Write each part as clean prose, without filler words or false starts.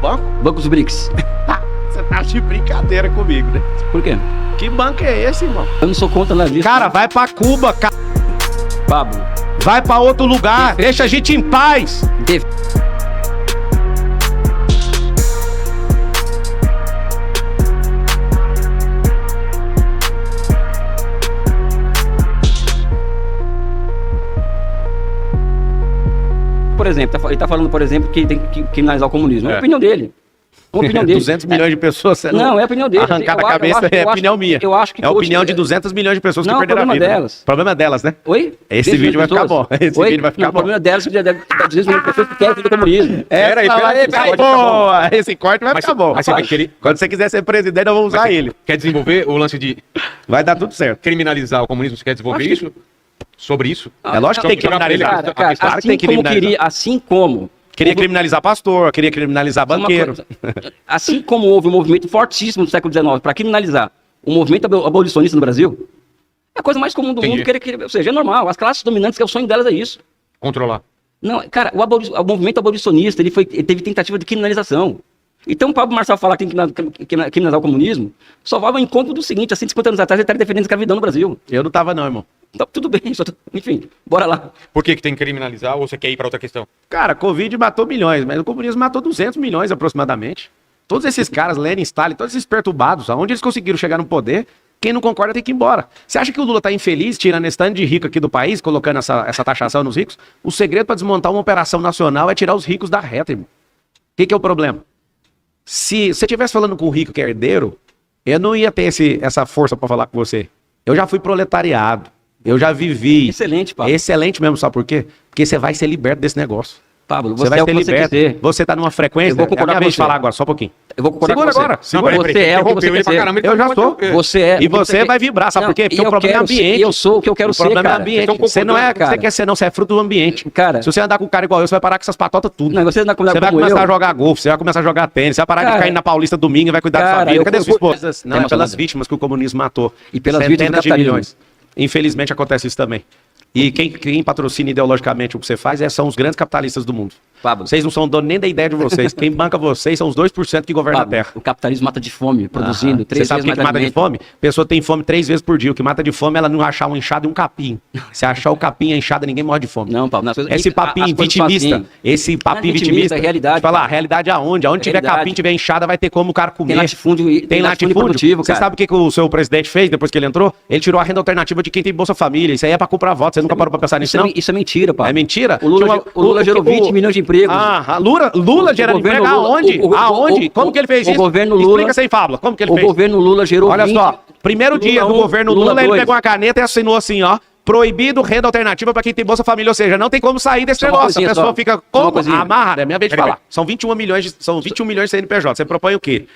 banco? Banco dos BRICS. Você tá de brincadeira comigo, né? Por quê? Que banco é esse, irmão? Eu não sou contra nada disso. Cara, vai pra Cuba, cara. Pablo. Vai pra outro lugar. Deixa a gente em paz. Por exemplo, ele tá falando, por exemplo, que tem que criminalizar o comunismo. É a opinião dele. É a opinião dele. 200 milhões de pessoas sendo Não, é a opinião dele. arrancar da cabeça, é a opinião minha. Eu acho que é a opinião de 200 milhões de pessoas que não, perderam a vida. Delas. O problema é delas, né? Oi? Esse vídeo vai ficar bom. Esse vídeo vai ficar bom. O problema é delas, que 200 milhões de pessoas que querem o comunismo. Peraí. Boa! Esse corte vai ficar bom. Mas você vai querer... Quando você quiser ser presidente, eu vou usar ele. Quer desenvolver o lance de Vai dar tudo certo. criminalizar o comunismo? Você quer desenvolver isso? Sobre isso? É lógico que tem que criminalizar. Cara, Claro que tem que criminalizar. assim como... Queria criminalizar pastor, queria criminalizar banqueiro. Assim como houve um movimento fortíssimo no século XIX para criminalizar o movimento abolicionista no Brasil, é a coisa mais comum do mundo. Ou seja, é normal. As classes dominantes, que é o sonho delas, é isso. Controlar. Não, cara, o movimento abolicionista, ele teve tentativa de criminalização. Então o Pablo Marçal falar que tem que criminalizar o comunismo, só vai ao encontro do seguinte: há 150 anos atrás ele estaria defendendo a escravidão no Brasil. Eu não tava não, irmão. Então, tudo bem, enfim, bora lá. Por que tem que criminalizar ou você quer ir para outra questão? Cara, Covid matou milhões, mas o comunismo matou 200 milhões aproximadamente. Todos esses caras, Lenin, Stalin, todos esses perturbados, aonde eles conseguiram chegar no poder, quem não concorda tem que ir embora. Você acha que o Lula tá infeliz tirando esse tanto de rico aqui do país, colocando essa taxação nos ricos? O segredo para desmontar uma operação nacional é tirar os ricos da reta, irmão. O que é o problema? Se você estivesse falando com um rico que é herdeiro, eu não ia ter essa força para falar com você. Eu já fui proletariado. Eu já vivi. Excelente, Pablo. Excelente mesmo, sabe por quê? Porque você vai ser liberto desse negócio. Pablo, você vai ser liberto. Você tá numa frequência. Eu vou concordar é a minha vez de falar agora, só um pouquinho. Eu vou concordar Segura com você. agora. Segura. Você é o que você quer ser. Eu já sou. Você é. E você vai vibrar, sabe por quê? Porque o problema é ambiente. Eu sou o que eu quero ser, cara. O problema é ambiente. Você não é o que você quer ser, não. Você é fruto do ambiente. Cara. Se você andar com um cara igual eu, você vai parar com essas patotas tudo. Não, você vai começar a jogar golfe, você vai começar a jogar tênis, você vai parar de cair na Paulista domingo e vai cuidar da sua vida. Cadê sua esposa? Não, é pelas vítimas que o comunismo matou. E pelas vítimas do capitalismo. Infelizmente acontece isso também. E quem patrocina ideologicamente o que você faz são os grandes capitalistas do mundo. Pablo. Vocês não são dono nem da ideia de vocês. Quem banca vocês são os 2% que governam Pablo, a Terra. O capitalismo mata de fome, produzindo 3 vezes mais. Você sabe o que mata de fome? A pessoa tem fome 3 vezes por dia. O que mata de fome é ela não achar uma enxada e um capim. Se achar o capim e a enxada, ninguém morre de fome. Não, Pablo. Esse papinho vitimista. Assim. Esse papinho vitimista. É realidade. Falar, realidade aonde? Aonde tiver capim, tiver enxada, vai ter como o cara comer. Tem latifúndio produtivo, Você sabe o que o seu presidente fez depois que ele entrou? Ele tirou a renda alternativa de quem tem Bolsa Família. Isso aí é pra comprar voto. Você nunca parou pra pensar nisso, não? Isso é mentira, Pablo. É mentira? O Lula gerou 20 milhões de empregos. Lula gerando emprego aonde? Aonde? Como que ele fez isso? O governo Lula... Explica sem fábula. Como que ele fez? O governo Lula gerou Olha só, primeiro dia do governo Lula, ele pegou uma caneta e assinou assim, ó. Proibido renda alternativa para quem tem Bolsa Família, ou seja, não tem como sair desse negócio. A pessoa fica como? Amarrada, é minha vez de falar. São 21 milhões de CNPJ. Você propõe o quê?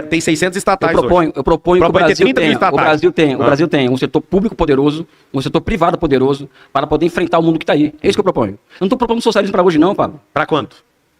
Tem 600 estatais hoje. Eu proponho que o Brasil tenha um setor público poderoso, um setor privado poderoso, para poder enfrentar o mundo que está aí. É isso que eu proponho. Eu não estou propondo socialismo para hoje não, Pablo. Para quanto?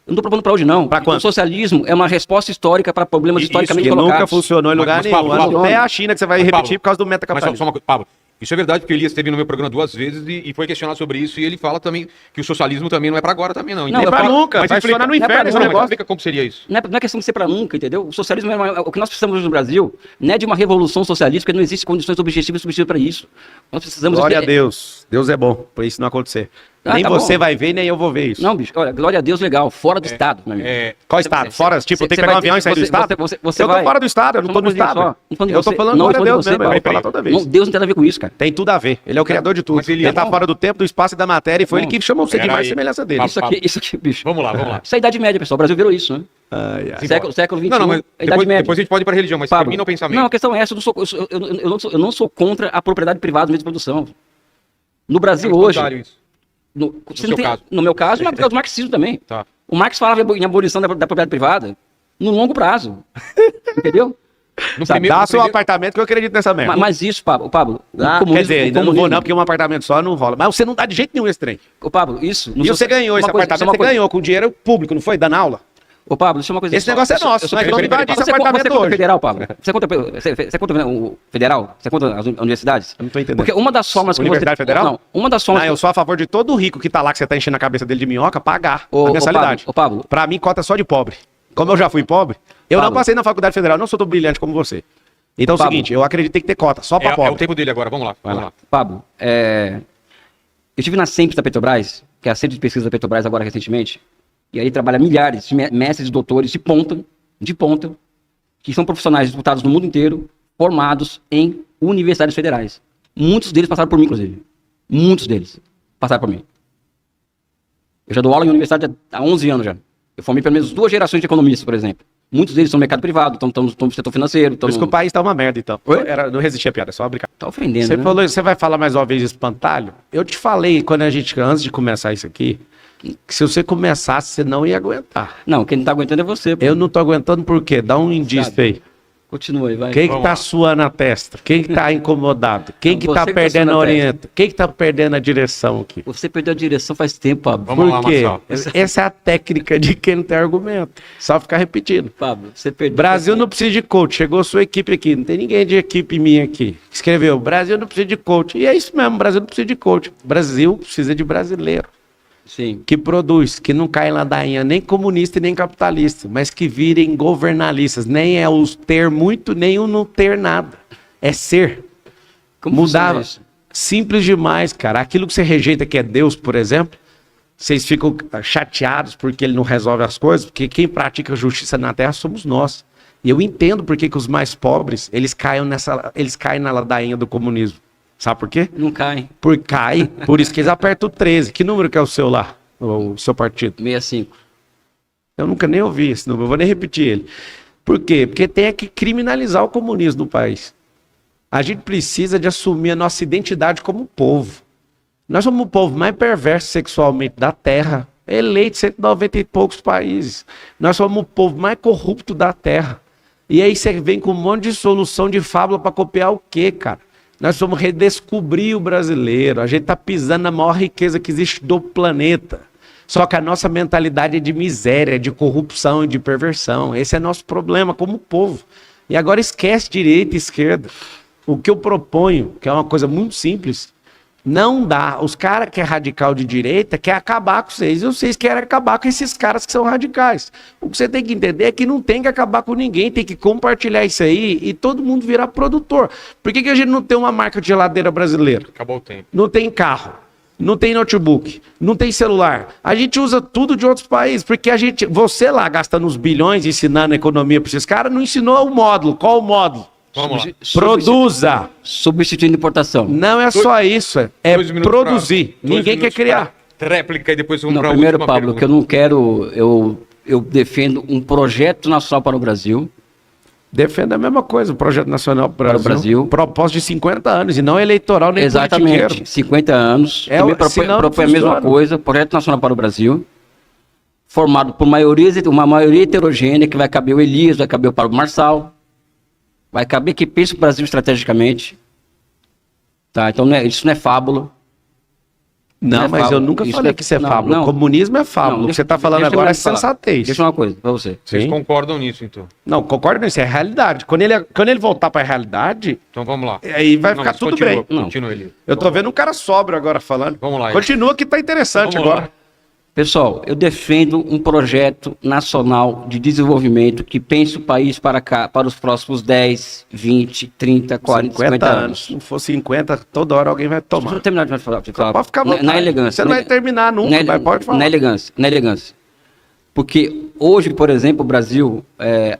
Eu não estou propondo para hoje não. Para quanto? O socialismo é uma resposta histórica para problemas historicamente colocados. Nunca funcionou em lugar nenhum. Até a China que você vai repetir por causa do metacapitalismo. Mas só uma coisa, Pablo. Isso é verdade, porque o Elias esteve no meu programa 2 vezes e foi questionado sobre isso, e ele fala também que o socialismo também não é para agora também, não. Não é para nunca, mas vai funcionar no inferno esse negócio. Explica como seria isso. Não é questão de ser para nunca, entendeu? O socialismo o que nós precisamos hoje no Brasil não é de uma revolução socialista, porque não existem condições objetivas e subjetivas para isso. Nós precisamos... Glória a Deus. Deus é bom, para isso não acontecer. Nem você vai ver, nem eu vou ver isso. Não, bicho, olha, glória a Deus, legal, fora do Estado, meu amigo. Qual Estado? Fora, tipo, tem que pegar um avião e sair do Estado? Eu tô fora do Estado, eu não tô no Estado. Eu tô falando glória a Deus mesmo, eu vou falar toda vez. Deus não tem nada a ver com isso, cara. Tem tudo a ver, ele é o criador de tudo. Ele tá fora do tempo, do espaço e da matéria, e foi ele que chamou você de mais semelhança dele. Isso aqui, bicho. Vamos lá. Isso é a Idade Média, pessoal, o Brasil virou isso, né? Século XXI, não, mas Idade Média. Depois a gente pode ir para a religião, mas termina o pensamento. Não, a questão é essa, eu não sou contra a propriedade privada no meio de produção. No Brasil hoje... No meu caso, mas por causa do marxismo também. Tá. O Marx falava em abolição da propriedade privada no longo prazo. Entendeu? Dá seu apartamento que eu acredito nessa merda. Mas isso, Pablo. Quer dizer, ainda não vou não, porque um apartamento só não rola. Mas você não dá de jeito nenhum esse trem. Ô, Pablo, isso... E você ganhou esse apartamento, você ganhou com dinheiro público, não foi? Dando aula? Ô, Pablo, deixa eu uma coisa. Esse negócio é nosso, nós vamos invadir esse apartamento hoje. Você é contra o federal, Pablo? Você é contra o federal? Você é contra as universidades? Eu não tô entendendo. Porque uma das formas... Universidade Federal? Não, uma das formas... Não, eu sou a favor de todo rico que tá lá, que você tá enchendo a cabeça dele de minhoca, pagar a mensalidade. Ô, Pablo. Pra mim, cota só de pobre. Como eu já fui pobre, eu não Pablo. passei na faculdade federal, não sou tão brilhante como você. Então é o Pablo. seguinte, eu acredito que tem que ter cota, só pra É o pobre. tempo dele agora, vamos lá. Vai Vamos lá. lá. Pablo, eu estive na Sempre da Petrobras, que é a Centro de Pesquisa da Petrobras agora recentemente, e aí trabalha milhares de mestres e doutores de ponta, que são profissionais disputados no mundo inteiro, formados em universidades federais. Muitos deles passaram por mim, inclusive. Muitos deles passaram por mim. Eu já dou aula em universidade há 11 anos já. Eu formei pelo menos 2 gerações de economistas, por exemplo. Muitos deles estão no mercado privado, estão no setor financeiro. Por isso que o país tá uma merda, então. Oi? Não resisti a piada, é só brincar. Tá ofendendo, Você né? falou, você vai falar mais uma vez de espantalho? Eu te falei, antes de começar isso aqui, que se você começasse, você não ia aguentar. Não, quem não tá aguentando é você. Pô. Eu não tô aguentando por quê? Dá um indício Sabe. aí. Continua aí, vai. Quem que Vamos tá lá. suando a testa? Quem que tá incomodado? Quem que Você tá que tá perdendo suando a a testa. orienta? Quem que tá perdendo a direção aqui? Você perdeu a direção faz tempo, Pablo. Vamos lá, Por quê? Marcelo. Essa é a técnica de quem não tem argumento. Só ficar repetindo. Pablo, você perdeu. Brasil não precisa de coach. Chegou a sua equipe aqui. Não tem ninguém de equipe minha aqui. Escreveu, Brasil não precisa de coach. E é isso mesmo, Brasil não precisa de coach. Brasil precisa de brasileiro. Sim. Que produz, que não cai em ladainha nem comunista e nem capitalista, mas que virem governalistas. Nem é os ter muito, nem o não ter nada. É ser. Como Mudar. funciona isso? Simples demais, cara. Aquilo que você rejeita, que é Deus, por exemplo, vocês ficam chateados porque ele não resolve as coisas, porque quem pratica justiça na terra somos nós. E eu entendo por que que os mais pobres, eles caem na ladainha do comunismo. Sabe por quê? Não cai. Por isso que eles apertam o 13. Que número que é o seu lá? O seu partido? 65. Eu nunca nem ouvi esse número, eu vou nem repetir ele. Por quê? Porque tem que criminalizar o comunismo no país. A gente precisa de assumir a nossa identidade como povo. Nós somos o povo mais perverso sexualmente da Terra, eleito em 190 e poucos países. Nós somos o povo mais corrupto da Terra. E aí você vem com um monte de solução de fábula para copiar o quê, cara? Nós vamos redescobrir o brasileiro. A gente está pisando na maior riqueza que existe do planeta. Só que a nossa mentalidade é de miséria, de corrupção e de perversão. Esse é nosso problema como povo. E agora esquece direita e esquerda. O que eu proponho, que é uma coisa muito simples, não dá. Os caras que é radical de direita querem acabar com vocês. E vocês querem acabar com esses caras que são radicais. O que você tem que entender é que não tem que acabar com ninguém. Tem que compartilhar isso aí e todo mundo virar produtor. Por que a gente não tem uma marca de geladeira brasileira? Acabou o tempo. Não tem carro, não tem notebook, não tem celular. A gente usa tudo de outros países, porque você lá gastando uns bilhões ensinando economia para esses caras, não ensinou o módulo. Qual o módulo? Vamos lá. Produza. Substituindo importação. Não é só isso, é 2 minutos produzir. pra- 2 Ninguém quer minutos criar. pra Réplica e depois vamos Não, para a primeiro, última Pablo, pergunta. que eu não quero. Eu defendo um projeto nacional para o Brasil. Defenda a mesma coisa, o Projeto Nacional para o Brasil. Propósito de 50 anos, e não eleitoral nem Exatamente. politiqueiro. 50 anos. É, Também senão não propõe a mesma funciona. coisa, projeto nacional para o Brasil. Formado por uma maioria heterogênea, que vai caber o Elias, vai caber o Pablo Marçal. Vai caber que pensa o Brasil estrategicamente. Tá? Então isso não é fábula. Não, é mas eu fábula. nunca Isso falei é- que isso é não, fábula. não. Comunismo é fábula. Não, O que você está falando deixa eu agora é falar. sensatez. Deixa uma coisa para você. Vocês Sim. concordam nisso, então? Não, concordo nisso, é realidade. Quando ele voltar para a realidade, Então vamos lá. aí vai Não, ficar mas tudo continua, bem. Não. Continua, Eli. Eu tô vendo um cara sóbrio agora falando. Vamos lá, Continua que tá interessante Vamos lá. agora. Pessoal, eu defendo um projeto nacional de desenvolvimento que pense o país para os próximos 10, 20, 30, 40, 50 anos. Se não for 50, toda hora alguém vai Deixa eu tomar. terminar de falar. Pode ficar à vontade. Na elegância. Você não vai terminar nunca, mas pode falar. Na elegância. Porque hoje, por exemplo, o Brasil,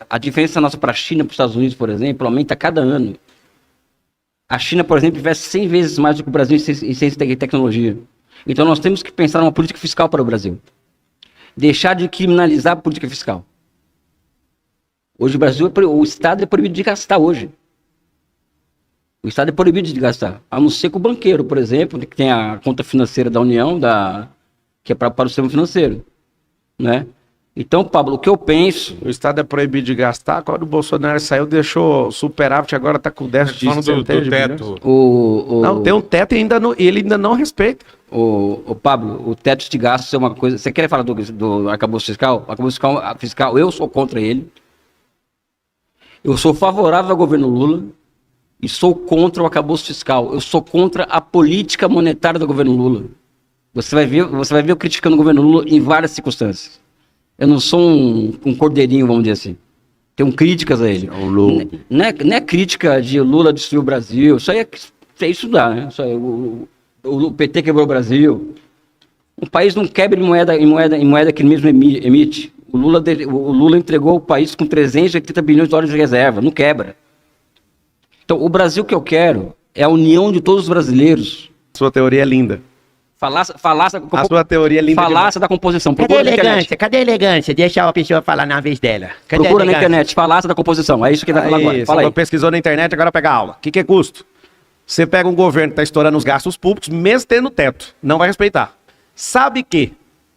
a diferença nossa para a China e para os Estados Unidos, por exemplo, aumenta a cada ano. A China, por exemplo, investe 100 vezes mais do que o Brasil em ciência e tecnologia. Então nós temos que pensar numa política fiscal para o Brasil. Deixar de criminalizar a política fiscal. Hoje o Brasil, o Estado é proibido de gastar hoje. O Estado é proibido de gastar. A não ser com o banqueiro, por exemplo, que tem a conta financeira da União, que é para o sistema financeiro. Né? Então, Pablo, o que eu penso... O Estado é proibido de gastar. Quando o Bolsonaro saiu, deixou superávit, agora tá com déficit de Falando do centenas de teto. bilhões. Não, tem um teto e ele ainda não respeita. O Pablo, o teto de gastos é uma coisa... Você quer falar do arcabouço fiscal? O arcabouço fiscal, eu sou contra ele. Eu sou favorável ao governo Lula e sou contra o arcabouço fiscal. Eu sou contra a política monetária do governo Lula. Você vai ver eu criticando o governo Lula em várias circunstâncias. Eu não sou um cordeirinho, vamos dizer assim. Tenho críticas a ele. Não é crítica de Lula destruir o Brasil. Isso aí é estudar, né? Isso aí, o PT quebrou o Brasil. Um país não quebra em moeda que ele mesmo emite. O Lula entregou o país com 380 bilhões de dólares de reserva. Não quebra. Então, o Brasil que eu quero é a união de todos os brasileiros. Sua teoria é linda. A sua teoria é linda. Falácia da composição. Cadê a elegância? Cadê a elegância? Deixa a pessoa falar na vez dela. Cadê Procura na internet, falácia da composição. É isso que vai falar agora. Fala aí. Pesquisou na internet, agora pega a aula. O que é custo? Você pega um governo que está estourando os gastos públicos, mesmo tendo teto. Não vai respeitar. Sabe que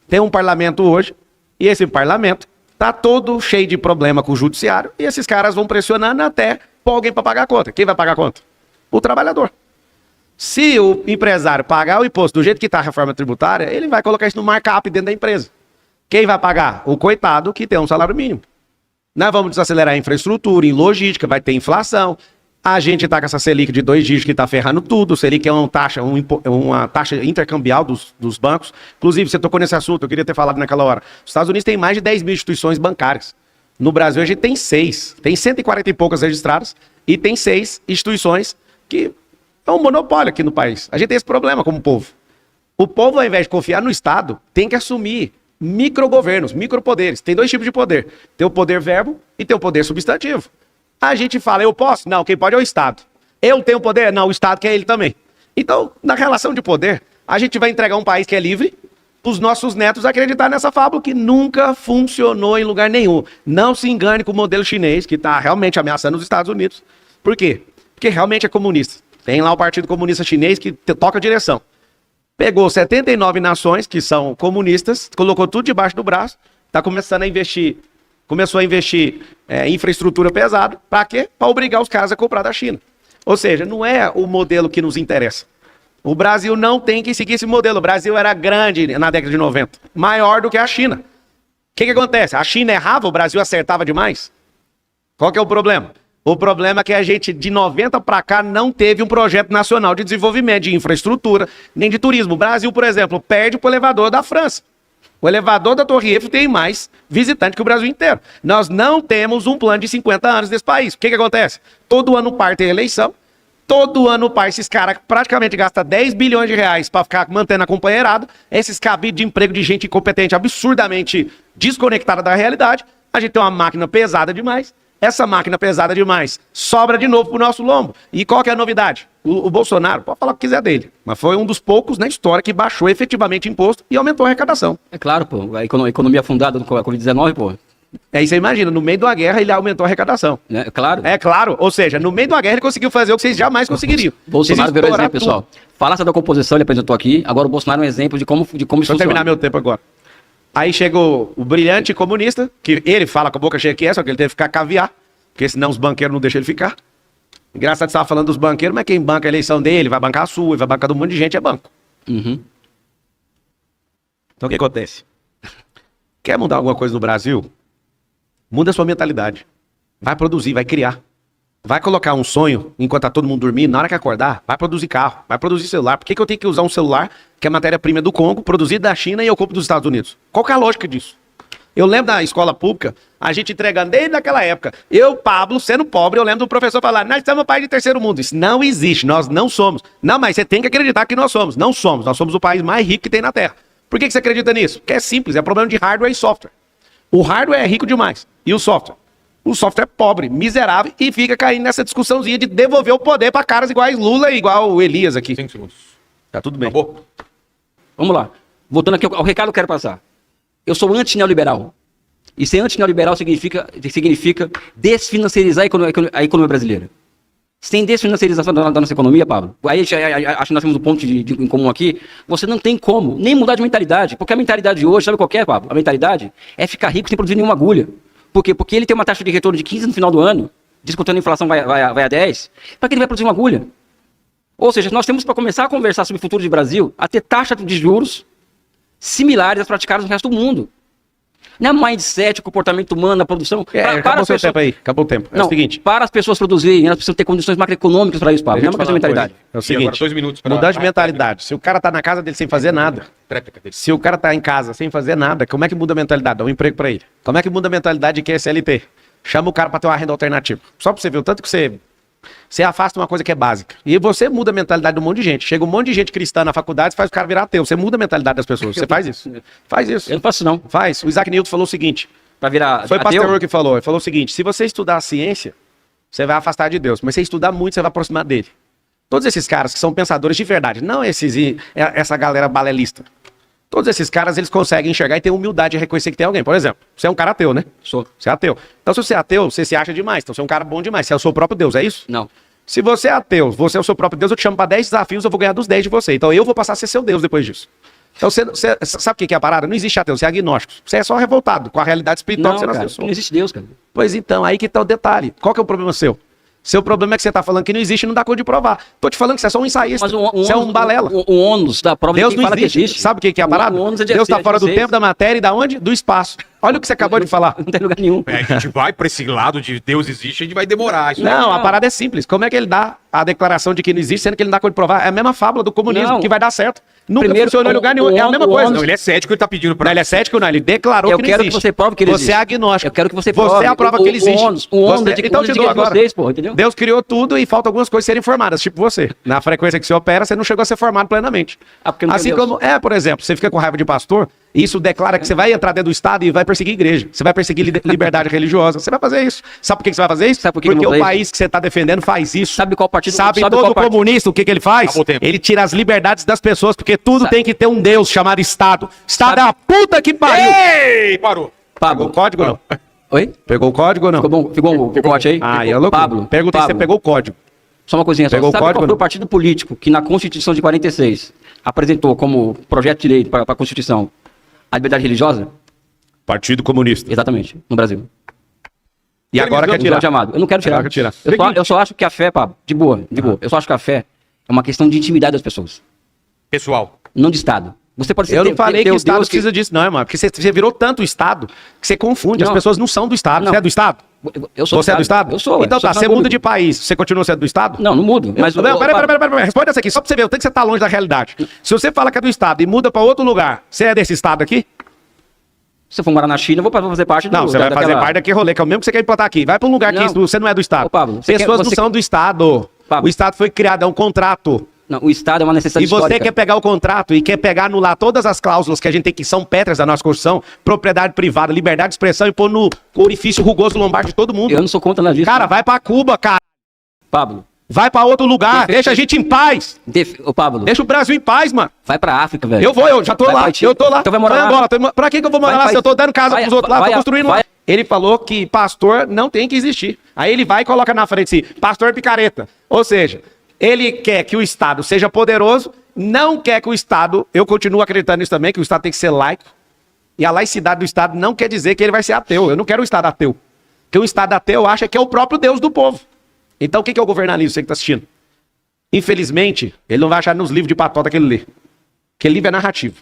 tem um parlamento hoje, e esse parlamento tá todo cheio de problema com o judiciário, e esses caras vão pressionando até pôr alguém para pagar a conta. Quem vai pagar a conta? O trabalhador. Se o empresário pagar o imposto do jeito que está a reforma tributária, ele vai colocar isso no markup dentro da empresa. Quem vai pagar? O coitado que tem um salário mínimo. Nós vamos desacelerar a infraestrutura, em logística, vai ter inflação. A gente está com essa Selic de 2 dígitos que está ferrando tudo. Selic é uma taxa intercambial dos bancos. Inclusive, você tocou nesse assunto, eu queria ter falado naquela hora. Os Estados Unidos têm mais de 10 mil instituições bancárias. No Brasil, a gente tem 6. Tem 140 e poucas registradas e tem 6 instituições que... É um monopólio aqui no país. A gente tem esse problema como povo. O povo, ao invés de confiar no Estado, tem que assumir microgovernos, micropoderes. Tem 2 tipos de poder. Tem o poder verbo e tem o poder substantivo. A gente fala, eu posso? Não, quem pode é o Estado. Eu tenho poder? Não, o Estado quer ele também. Então, na relação de poder, a gente vai entregar um país que é livre para os nossos netos acreditar nessa fábula que nunca funcionou em lugar nenhum. Não se engane com o modelo chinês, que está realmente ameaçando os Estados Unidos. Por quê? Porque realmente é comunista. Tem lá o Partido Comunista Chinês que toca a direção. Pegou 79 nações que são comunistas, colocou tudo debaixo do braço, está começando a investir, começou a investir em infraestrutura pesada. Para quê? Para obrigar os caras a comprar da China. Ou seja, não é o modelo que nos interessa. O Brasil não tem que seguir esse modelo. O Brasil era grande na década de 90, maior do que a China. O que acontece? A China errava, o Brasil acertava demais? Qual que é o problema? O problema é que a gente, de 90 para cá, não teve um projeto nacional de desenvolvimento, de infraestrutura, nem de turismo. O Brasil, por exemplo, perde para o elevador da França. O elevador da Torre Eiffel tem mais visitante que o Brasil inteiro. Nós não temos um plano de 50 anos desse país. O que acontece? Todo ano par tem eleição, todo ano par esses caras praticamente gastam 10 bilhões de reais para ficar mantendo a companheirada, esses cabidos de emprego de gente incompetente, absurdamente desconectada da realidade. A gente tem uma máquina pesada demais. Essa máquina pesada demais sobra de novo pro nosso lombo. E qual que é a novidade? O Bolsonaro, pode falar o que quiser dele, mas foi um dos poucos na história que baixou efetivamente imposto e aumentou a arrecadação. É claro, pô. A economia afundada com a Covid-19, pô. Aí você imagina, no meio de uma guerra ele aumentou a arrecadação. É claro. É claro. Ou seja, no meio de uma guerra ele conseguiu fazer o que vocês jamais conseguiriam. Bolsonaro virou exemplo, pessoal. Falácia da composição, ele apresentou aqui. Agora o Bolsonaro é um exemplo de como isso funciona. Deixa eu terminar meu tempo agora. Aí chegou o brilhante comunista, que ele fala com a boca cheia que é, só que ele teve que ficar caviar, porque senão os banqueiros não deixam ele ficar. Engraçado que você estava falando dos banqueiros, mas quem banca a eleição dele, vai bancar a sua, vai bancar de um monte de gente, é banco. Uhum. Então o que acontece? Quer mudar alguma coisa no Brasil? Muda a sua mentalidade. Vai produzir, vai criar. Vai colocar um sonho, enquanto tá todo mundo dormindo, na hora que acordar, vai produzir carro, vai produzir celular. Por que eu tenho que usar um celular, que é matéria-prima do Congo, produzido da China e eu compro dos Estados Unidos? Qual que é a lógica disso? Eu lembro da escola pública, a gente entregando desde aquela época. Eu, Pablo, sendo pobre, eu lembro do professor falar, nós somos país de terceiro mundo. Isso não existe, nós não somos. Não, mas você tem que acreditar que nós somos. Não somos, nós somos o país mais rico que tem na Terra. Por que você acredita nisso? Porque é simples, é problema de hardware e software. O hardware é rico demais. E o software? O software é pobre, miserável e fica caindo nessa discussãozinha de devolver o poder para caras iguais Lula e igual o Elias aqui. 5 segundos. Tá tudo bem. Acabou? Vamos lá. Voltando aqui ao recado que eu quero passar. Eu sou anti-neoliberal. E ser anti-neoliberal significa desfinanciarizar a economia brasileira. Sem desfinanciarização da nossa economia, Pablo, aí acho que nós temos um ponto em comum aqui, você não tem como nem mudar de mentalidade. Porque a mentalidade de hoje, sabe qual que é, Pablo? A mentalidade é ficar rico sem produzir nenhuma agulha. Por quê? Porque ele tem uma taxa de retorno de 15 no final do ano, descontando a inflação vai a 10, para que ele vai produzir uma agulha? Ou seja, nós temos para começar a conversar sobre o futuro do Brasil, a ter taxa de juros similares às praticadas no resto do mundo. Não é mindset, comportamento humano, a produção. Acabou o seu tempo aí. Acabou o tempo. É Não, o seguinte. para as pessoas produzirem, elas precisam ter condições macroeconômicas para isso, Pablo. Não é uma questão de mentalidade. É o E seguinte. agora 2 minutos pra- Mudança de mentalidade. Se o cara tá na casa dele sem fazer nada, Tréplica dele. se o cara tá em casa sem fazer nada, como é que muda a mentalidade? Dá um emprego pra ele. Como é que muda a mentalidade de quem é CLT? Chama o cara pra ter uma renda alternativa. Só pra você ver o tanto que você afasta uma coisa que é básica. E você muda a mentalidade de um monte de gente. Chega um monte de gente cristã na faculdade, você faz o cara virar ateu. Você muda a mentalidade das pessoas. Você faz isso. Faz isso. Eu não faço isso, não. Faz. O Isaac Newton falou o seguinte. Para virar Foi o ateu, pastor que falou. Ele falou o seguinte. Se você estudar a ciência, você vai afastar de Deus. Mas se você estudar muito, você vai aproximar dele. Todos esses caras que são pensadores de verdade. Não essa galera balelista. Todos esses caras, eles conseguem enxergar e ter humildade de reconhecer que tem alguém. Por exemplo, você é um cara ateu, né? Sou. Você é ateu. Então, se você é ateu, você se acha demais. Então, você é um cara bom demais. Você é o seu próprio Deus, é isso? Não. Se você é ateu, você é o seu próprio Deus, eu te chamo para 10 desafios, eu vou ganhar dos 10 de você. Então, eu vou passar a ser seu Deus depois disso. Então, você sabe o que é a parada? Não existe ateu, você é agnóstico. Você é só revoltado com a realidade espiritual Não, que você cara, nasceu. não existe Deus, cara. Pois então, aí que tá o detalhe. Qual que é o problema seu? Seu problema é que você tá falando que não existe e não dá conta de provar. Tô te falando que você é só um ensaísta. Mas você é um balela. O ônus da prova Deus de quem não fala existe. que existe. Sabe o que é a parada? O ônus é de Deus tá fora do vocês. tempo, da matéria e da onde? Do espaço. Olha o que você acabou de falar. Não tem lugar nenhum. A gente vai pra esse lado de Deus existe, a gente vai demorar. Isso Não, aí. a parada é simples. Como é que ele dá a declaração de que não existe, sendo que ele não dá conta de provar? É a mesma fábula do comunismo, Não. que vai dar certo. Nunca Primeiro, funcionou em lugar nenhum. É a mesma o coisa. Não, ele é cético, ele tá pedindo pra... Não, ele é cético, não. Ele declarou Eu que não quero existe. que você prove que ele Você existe. é agnóstico. Eu quero que você prove. Você aprova que ele existe. O ônus é de Então, te dou de agora. vocês, pô, entendeu? Deus criou tudo e falta algumas coisas serem formadas, tipo você. Na frequência que você opera, você não chegou a ser formado plenamente. Ah, porque não tem Assim Deus. como, por exemplo, você fica com raiva de pastor, e isso declara que você vai entrar dentro do Estado e vai perseguir igreja. Você vai perseguir liberdade religiosa. Você vai fazer isso. Sabe por que você vai fazer isso? Sabe por que eu Porque vou o fazer país que você está defendendo faz isso. Sabe qual partido? Sabe sabe todo qual partido? comunista o que ele faz? Acabou o tempo. Ele tira as liberdades das pessoas, porque tudo Sabe- tem que ter um Deus chamado Estado. Estado Sabe- é a puta que pariu! Ei, parou. Pegou Pablo. o código ou não? Oi? Pegou o código ou não? Ficou bom o corte aí? Ah, é louco. Pablo. Perguntei se você Pablo, pegou o código. Só uma coisinha só. Pegou o Sabe código, qual foi não? o partido político que na Constituição de 46 apresentou como projeto de lei para a Constituição a liberdade religiosa? Partido Comunista. Exatamente, no Brasil. E agora quer tirar. Jorge Amado. Eu não quero tirar. Agora quer tirar. Eu só acho que a fé, Pablo, de boa. Eu só acho que a fé é uma questão de intimidade das pessoas, Pessoal, não de Estado. Você pode ser Eu não falei que o Estado Deus precisa disso, não, irmão. Porque você virou tanto o Estado que você confunde. As Não. pessoas não são do Estado. Não. Você é do Estado? Eu sou Você é do Estado? Eu sou. Então sou tá, você república. muda de país. Você continua sendo do Estado? Não, não mudo. Mas Não, peraí. Responde essa aqui, só pra você ver. O tanto que você tá longe da realidade. Se você fala que é do Estado e muda pra outro lugar, você é desse Estado aqui? Se eu for morar na China, eu vou fazer parte Não, você vai fazer parte daquele rolê, que é o mesmo que você quer implantar aqui. Vai pra um lugar que Não. você não é do Estado. Ô, Pablo, você Pessoas quer- não você- são do Estado. Pablo. O Estado foi criado, é um contrato. Não, o Estado é uma necessidade E você histórica. quer pegar o contrato e quer pegar, anular todas as cláusulas que a gente tem que são pétreas da nossa Constituição, propriedade privada, liberdade de expressão e pôr no orifício rugoso lombar de todo mundo. Eu não sou contra nada disso. Cara, vai pra Cuba, cara. Pablo, Vai pra outro lugar. Defende- Deixa a gente em paz. Ô Pablo, Deixa o Brasil em paz, mano. vai pra África, velho. Eu já tô Vai lá. pra Haiti. Eu tô lá. Então vai morar lá. Embora. Pra que eu vou morar Vai lá pra se eu tô Haiti. dando casa Vai- pros outros lá? vai- Tô construindo lá. vai- Ele falou que pastor não tem que existir. Aí ele vai e coloca na frente assim, pastor picareta. Ou seja, ele quer que o Estado seja poderoso, não quer que o Estado, eu continuo acreditando nisso também, que o Estado tem que ser laico. E a laicidade do Estado não quer dizer que ele vai ser ateu. Eu não quero um Estado ateu. Porque o Estado ateu acha que é o próprio Deus do povo. Então o que é o governalismo, você que tá assistindo? Infelizmente, ele não vai achar nos livros de patota que ele lê. Porque livro é narrativo.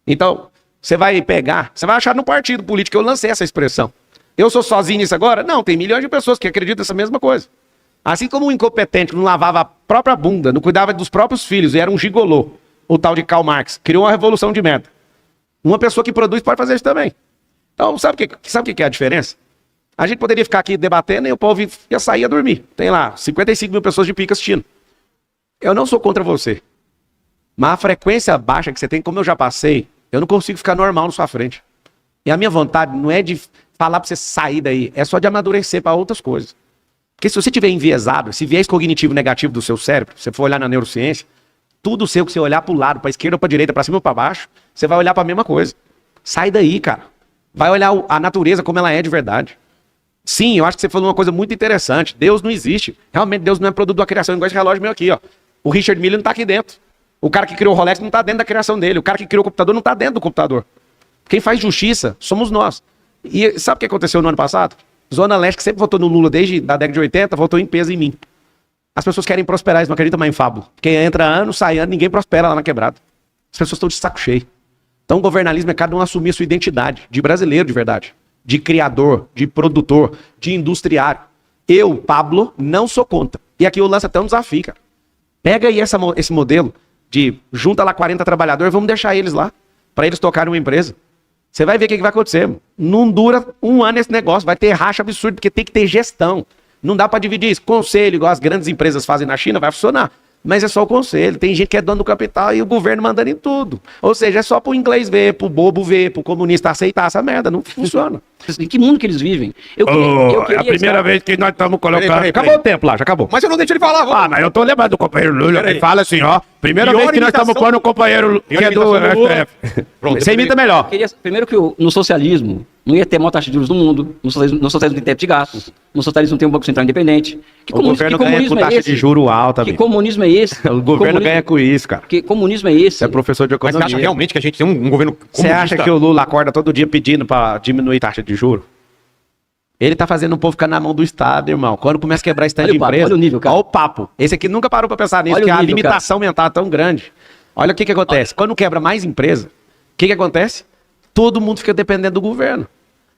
Então, você vai pegar, você vai achar no partido político, eu lancei essa expressão. Eu sou sozinho nisso agora? Não, tem milhões de pessoas que acreditam nessa mesma coisa. Assim como um incompetente que não lavava a própria bunda, não cuidava dos próprios filhos e era um gigolô, o tal de Karl Marx, criou uma revolução de merda. Uma pessoa que produz pode fazer isso também. Então, sabe o que é a diferença? A gente poderia ficar aqui debatendo e o povo ia sair e ia dormir. Tem lá 55 mil pessoas de pica assistindo. Eu não sou contra você. Mas a frequência baixa que você tem, como eu já passei, eu não consigo ficar normal na sua frente. E a minha vontade não é de falar pra você sair daí, é só de amadurecer para outras coisas. Porque se você tiver enviesado, esse viés cognitivo negativo do seu cérebro, se você for olhar na neurociência, tudo seu que você olhar pro lado, pra esquerda ou pra direita, pra cima ou pra baixo, você vai olhar pra mesma coisa. Sai daí, cara. Vai olhar a natureza como ela é de verdade. Sim, eu acho que você falou uma coisa muito interessante. Deus não existe. Realmente, Deus não é produto da criação, igual esse relógio meu aqui, ó. O Richard Mille não tá aqui dentro. O cara que criou o Rolex não tá dentro da criação dele. O cara que criou o computador não tá dentro do computador. Quem faz justiça somos nós. E sabe o que aconteceu no ano passado? Zona Leste, que sempre votou no Lula desde a década de 80, votou em peso em mim. As pessoas querem prosperar, eles não acreditam mais em fábula. Quem entra ano, sai ano, ninguém prospera lá na quebrada. As pessoas estão de saco cheio. Então, o governalismo é cada um assumir a sua identidade de brasileiro de verdade, de criador, de produtor, de industriário. Eu, Pablo, não sou contra. E aqui eu lanço até um desafio, cara. Pega aí esse modelo de junta lá 40 trabalhadores, vamos deixar eles lá, para eles tocarem uma empresa. Você vai ver o que vai acontecer. Não dura um ano esse negócio, vai ter racha absurdo, porque tem que ter gestão. Não dá para dividir isso. Conselho, igual as grandes empresas fazem na China, vai funcionar. Mas é só o conselho. Tem gente que é dono do capital e o governo mandando em tudo. Ou seja, é só pro inglês ver, pro bobo ver, pro comunista aceitar essa merda. Não funciona. Em que mundo que eles vivem? É a primeira vez que nós estamos colocando... Peraí. Acabou o tempo lá, já acabou. Mas eu não deixo ele falar, vamos. Mas eu tô lembrando do companheiro Lula, Peraí. que fala assim, ó. Primeira vez que nós estamos pondo o companheiro que é do STF. Pronto, Você imita melhor. Primeiro que no socialismo não ia ter maior taxa de juros no mundo, no socialismo tem teto de gastos, no socialismo tem um banco central independente. O governo ganha com taxa de juro alta, Que bicho. comunismo é esse? O governo ganha com isso, cara. Que comunismo é esse? Você é professor de Mas você economia. acha realmente que a gente tem um governo Você acha que o Lula acorda todo dia pedindo pra diminuir taxa de juro? Ele tá fazendo o povo ficar na mão do Estado, irmão. Quando começa a quebrar stand de Olha o papo, empresa... olha o nível, cara. Olha o papo. Esse aqui nunca parou pra pensar nisso, Olha o porque a nível, limitação mental é tão grande. Olha o que acontece. Quando quebra mais empresa, o que acontece? Todo mundo fica dependendo do governo.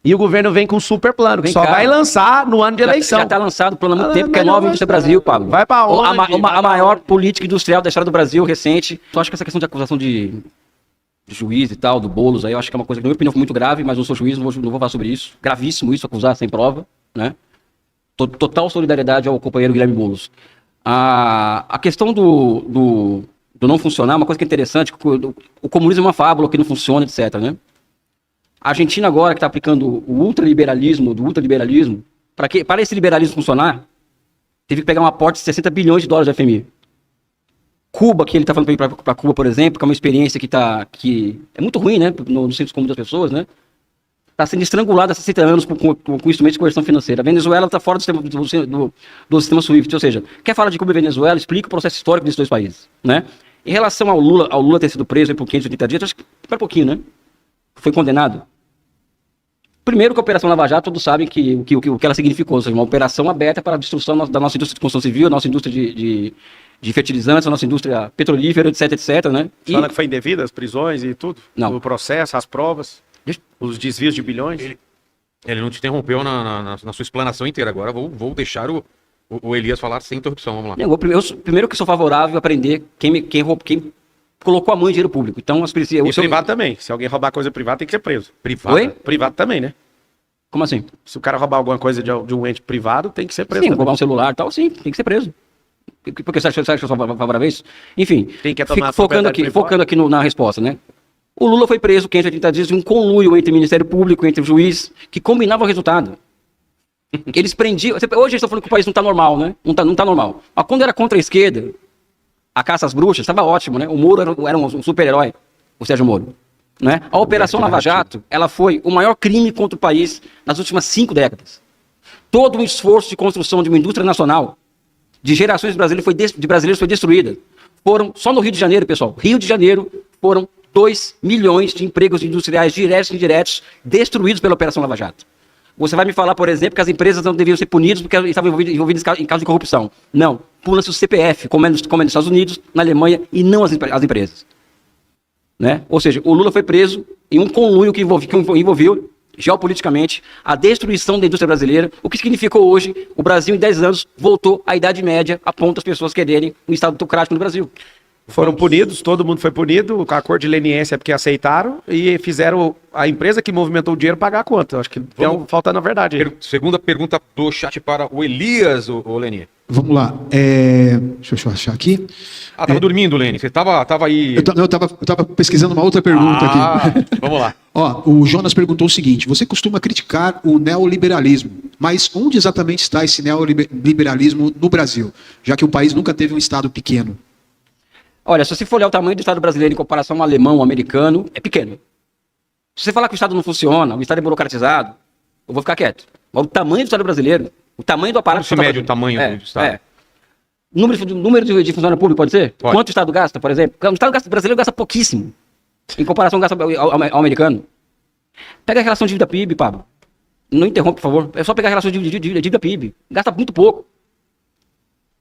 E o governo vem com um super plano, que Vem só cá. vai lançar no ano de eleição. Já tá lançado o plano há muito Ah, tempo, que é a melhor nova indústria Brasil, Pablo. Vai pra onde? A maior política industrial da história do Brasil recente. Eu acho que essa questão de acusação de juiz e tal, do Boulos, aí eu acho que é uma coisa que, na minha opinião, foi muito grave, mas eu sou juiz, não vou falar sobre isso. Gravíssimo isso, acusar sem prova, né? Total solidariedade ao companheiro Guilherme Boulos. A questão do não funcionar, uma coisa que é interessante, o comunismo é uma fábula que não funciona, etc, né? A Argentina agora, que está aplicando o ultraliberalismo, para esse liberalismo funcionar, teve que pegar um aporte de 60 bilhões de dólares da FMI. Cuba, que ele está falando para Cuba, por exemplo, que é uma experiência que é muito ruim, né, no senso comum das pessoas, né? Está sendo estrangulada há 60 anos com instrumentos de coerção financeira. A Venezuela está fora do sistema SWIFT, ou seja, quer falar de Cuba e Venezuela, explica o processo histórico desses dois países, né? Em relação ao Lula ter sido preso por 580 dias, acho que foi pouquinho, né? Foi condenado. Primeiro que a Operação Lava Jato, todos sabem o que ela significou, ou seja, uma operação aberta para a destruição da nossa indústria de construção civil, da nossa indústria de fertilizantes, da nossa indústria petrolífera, etc, né? Falando que foi indevida, as prisões e tudo? Não. O processo, as provas, os desvios de bilhões? Ele não te interrompeu na sua explanação inteira. Agora vou deixar o Elias falar sem interrupção. Vamos lá. Primeiro que sou favorável a prender quem colocou a mão em dinheiro público. Então, E privado também. Se alguém roubar coisa privada, tem que ser preso. Privado? Oi? Privado também, né? Como assim? Se o cara roubar alguma coisa de um ente privado, tem que ser preso Sim, também. roubar um celular e tal, sim, tem que ser preso. Porque você acha que eu sou favorável a isso? Enfim, Quem quer tomar a focando propriedade privada? focando aqui na resposta, né? O Lula foi preso 580 dias de um conluio entre o Ministério Público, entre o juiz, que combinava o resultado. Eles prendiam... Hoje eles estão falando que o país não está normal, né? Não tá normal. Mas quando era contra a esquerda, a caça às bruxas, estava ótimo, né? O Moro era um super-herói, o Sérgio Moro. Né? A Operação Lava Jato, ela foi o maior crime contra o país nas últimas 5 décadas. Todo o esforço de construção de uma indústria nacional, de gerações de brasileiros foi destruída. Só no Rio de Janeiro, pessoal, Rio de Janeiro, foram 2 milhões de empregos industriais diretos e indiretos destruídos pela Operação Lava Jato. Você vai me falar, por exemplo, que as empresas não deviam ser punidas porque elas estavam envolvidas em casos de corrupção. Não. Pula-se o CPF, como é nos Estados Unidos, na Alemanha, e não as empresas. Né? Ou seja, o Lula foi preso em um conluio que envolveu geopoliticamente a destruição da indústria brasileira, o que significou hoje o Brasil em 10 anos voltou à Idade Média, a ponto das pessoas quererem um Estado autocrático no Brasil. Foram punidos, todo mundo foi punido, com a acordo de leniência porque aceitaram e fizeram a empresa que movimentou o dinheiro pagar a conta. Acho que falta na verdade. Segunda pergunta do chat para o Elias, o Leni. Vamos lá. Deixa eu achar aqui. Tava dormindo, Leni. Você tava aí... Eu tava pesquisando uma outra pergunta aqui. Vamos lá. Ó, o Jonas perguntou o seguinte: você costuma criticar o neoliberalismo, mas onde exatamente está esse neoliberalismo no Brasil, já que o país nunca teve um Estado pequeno? Olha, se você for olhar o tamanho do Estado brasileiro em comparação ao alemão, ao americano, é pequeno. Se você falar que o Estado não funciona, o Estado é burocratizado, eu vou ficar quieto. Mas o tamanho do Estado brasileiro, o tamanho do aparato... Como se mede o tamanho do Estado? Número de funcionário público, pode ser? Pode. Quanto o Estado gasta, por exemplo? O Estado brasileiro gasta pouquíssimo, em comparação ao americano. Pega a relação dívida-PIB, Pablo. Não interrompa, por favor. É só pegar a relação dívida-PIB. Gasta muito pouco.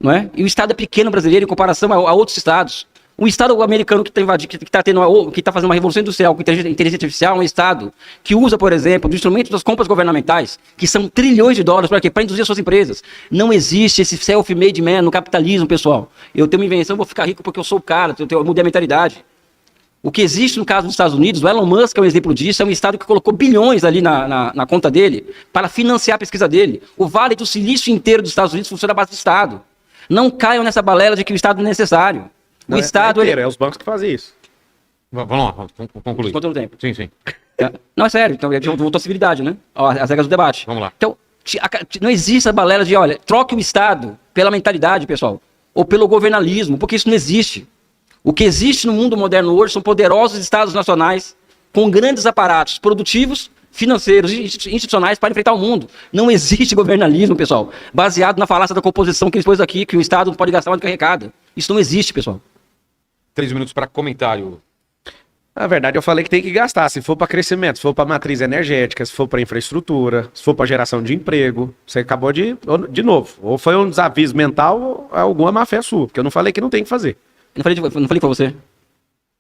Não é? E o Estado é pequeno brasileiro em comparação a outros estados. O Estado americano que está invadindo, que está fazendo uma revolução industrial com inteligência artificial, é um Estado que usa, por exemplo, do instrumento das compras governamentais, que são trilhões de dólares, para quê? Para induzir as suas empresas. Não existe esse self-made man no capitalismo, pessoal. Eu tenho uma invenção, vou ficar rico porque eu sou o cara, eu mudei a mentalidade. O que existe no caso dos Estados Unidos, o Elon Musk é um exemplo disso, é um Estado que colocou bilhões ali na conta dele para financiar a pesquisa dele. O Vale do Silício inteiro dos Estados Unidos funciona à base do Estado. Não caiam nessa balela de que o Estado não é necessário. O Estado... É os bancos que fazem isso. Vamos lá, vamos concluir. Quanto tempo? Sim, sim. Não, é sério. Então, voltou à civilidade, né? Ó, as regras do debate. Vamos lá. Então, não existe a balela de, olha, troque o Estado pela mentalidade, pessoal, ou pelo governalismo, porque isso não existe. O que existe no mundo moderno hoje são poderosos Estados nacionais com grandes aparatos produtivos, financeiros e institucionais para enfrentar o mundo. Não existe governalismo, pessoal, baseado na falácia da composição que ele pôs aqui, que o Estado não pode gastar mais do que arrecada. Isso não existe, pessoal. 3 minutos para comentário. Na verdade, eu falei que tem que gastar. Se for para crescimento, se for para matriz energética, se for para infraestrutura, se for para geração de emprego. Você acabou de novo. Ou foi um desaviso mental ou alguma má fé sua, porque eu não falei que não tem que fazer. Eu não falei pra você.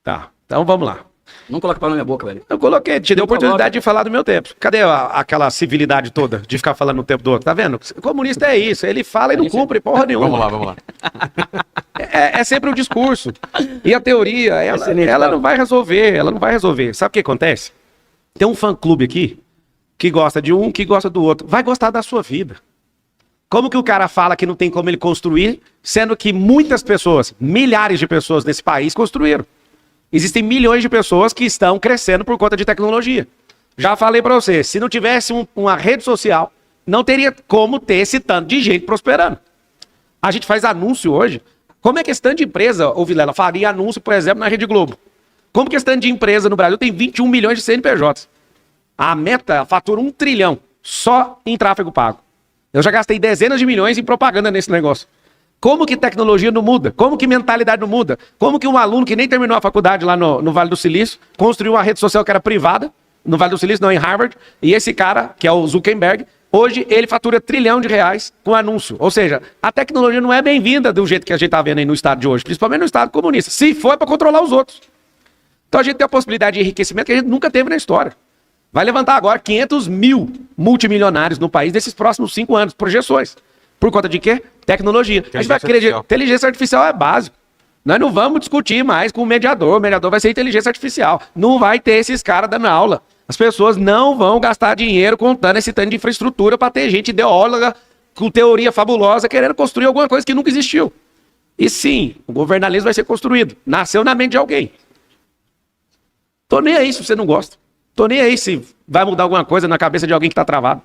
Tá, então vamos lá. Não coloca pau na minha boca, velho. Eu coloquei, te dei a oportunidade de falar do meu tempo. Cadê aquela civilidade toda de ficar falando no tempo do outro? Tá vendo? O comunista é isso, ele fala e não cumpre porra nenhuma. Vamos lá. É sempre o discurso. E a teoria, ela não vai resolver, Sabe o que acontece? Tem um fã-clube aqui que gosta de um, que gosta do outro. Vai gostar da sua vida. Como que o cara fala que não tem como ele construir, sendo que muitas pessoas, milhares de pessoas nesse país construíram? Existem milhões de pessoas que estão crescendo por conta de tecnologia. Já falei pra você, se não tivesse uma rede social, não teria como ter esse tanto de gente prosperando. A gente faz anúncio hoje. Como é que esse tanto de empresa, ô Vilela, faria anúncio, por exemplo, na Rede Globo? Como que esse tanto de empresa no Brasil tem 21 milhões de CNPJs? A Meta fatura 1 trilhão só em tráfego pago. Eu já gastei dezenas de milhões em propaganda nesse negócio. Como que tecnologia não muda? Como que mentalidade não muda? Como que um aluno que nem terminou a faculdade lá no Vale do Silício construiu uma rede social que era privada, no Vale do Silício, não em Harvard, e esse cara, que é o Zuckerberg, hoje ele fatura R$1 trilhão com anúncio. Ou seja, a tecnologia não é bem-vinda do jeito que a gente está vendo aí no estado de hoje, principalmente no estado comunista, se for para controlar os outros. Então a gente tem a possibilidade de enriquecimento que a gente nunca teve na história. Vai levantar agora 500 mil multimilionários no país nesses próximos 5 anos, projeções. Por conta de quê? Tecnologia. A gente vai acreditar. Inteligência artificial é básico. Nós não vamos discutir mais com o mediador vai ser inteligência artificial. Não vai ter esses caras dando aula. As pessoas não vão gastar dinheiro contando esse tanto de infraestrutura para ter gente ideóloga com teoria fabulosa querendo construir alguma coisa que nunca existiu. E sim, o governalismo vai ser construído. Nasceu na mente de alguém. Tô nem aí se você não gosta. Tô nem aí se vai mudar alguma coisa na cabeça de alguém que está travado.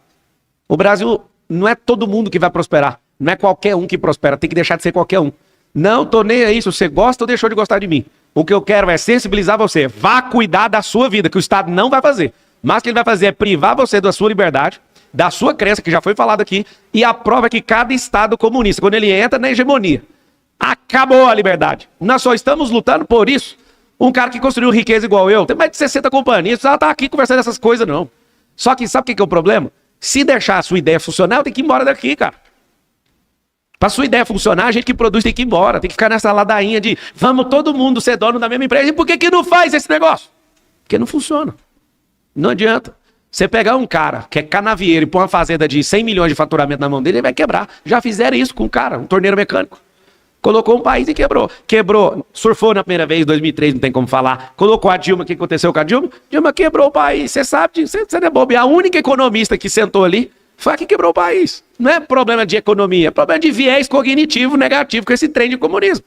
O Brasil não é todo mundo que vai prosperar. Não é qualquer um que prospera. Tem que deixar de ser qualquer um. Não tô nem aí se você gosta ou deixou de gostar de mim. O que eu quero é sensibilizar você. Vá cuidar da sua vida, que o Estado não vai fazer. Mas o que ele vai fazer é privar você da sua liberdade, da sua crença, que já foi falado aqui, e a prova é que cada Estado comunista, quando ele entra na hegemonia, acabou a liberdade. Nós só estamos lutando por isso. Um cara que construiu riqueza igual eu, tem mais de 60 companhias, não precisava estar aqui conversando essas coisas, não. Só que sabe o que é o problema? Se deixar a sua ideia funcionar, eu tenho que ir embora daqui, cara. Para sua ideia funcionar, a gente que produz tem que ir embora. Tem que ficar nessa ladainha de vamos todo mundo ser dono da mesma empresa. E por que não faz esse negócio? Porque não funciona. Não adianta. Você pegar um cara que é canavieiro e pôr uma fazenda de 100 milhões de faturamento na mão dele, ele vai quebrar. Já fizeram isso com um cara, um torneiro mecânico. Colocou um país e quebrou. Quebrou, surfou na primeira vez, 2003, não tem como falar. Colocou a Dilma, o que aconteceu com a Dilma? Dilma quebrou o país. Você sabe, você não é bobo. A única economista que sentou ali foi a que quebrou o país. Não é problema de economia, é problema de viés cognitivo negativo com esse trem de comunismo.